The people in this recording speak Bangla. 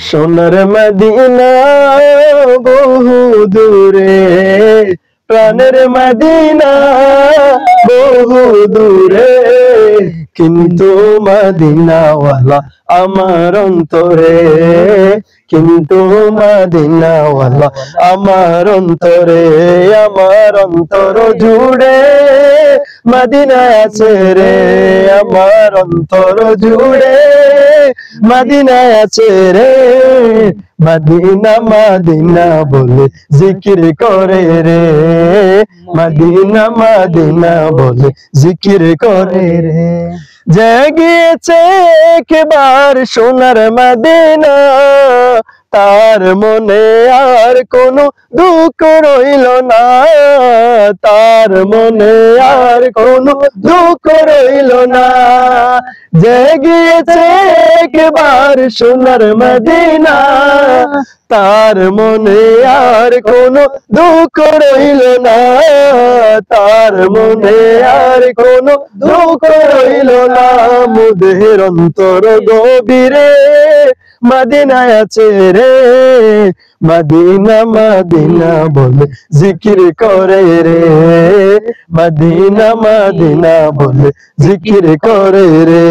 সোনার মদিনা বহু দূরে, প্রাণের মদিনা বহু দূরে, কিন্তু মদিনাওয়ালা আমার অন্তরে, কিন্তু মদিনাওয়ালা আমার অন্তরে, আমার অন্তর জুড়ে মদিনা আছে রে, আমার অন্তর জুড়ে মদিনা আছে রে। মদিনা মদিনা বলে জিকির করে রে, মদিনা মদিনা বলে জিকির করে রে। জেগেছে একবার সোনার মদিনা, তার মনে আর কোনো দুঃখ রইল না, তার মনে আর কোনো দুঃখ রইল না। জেগেছে একবার সোনার মদিনা, তার মনে আর কোনো দুঃখ রইল না, তার মনে আর কোনো দুঃখ রইল না। মুদের অন্তর গভীরে মদিনায় আছে রে, মদিনা মদিনা বলে জিকির করে রে, মদিনা মদিনা বলে জিকির করে রে।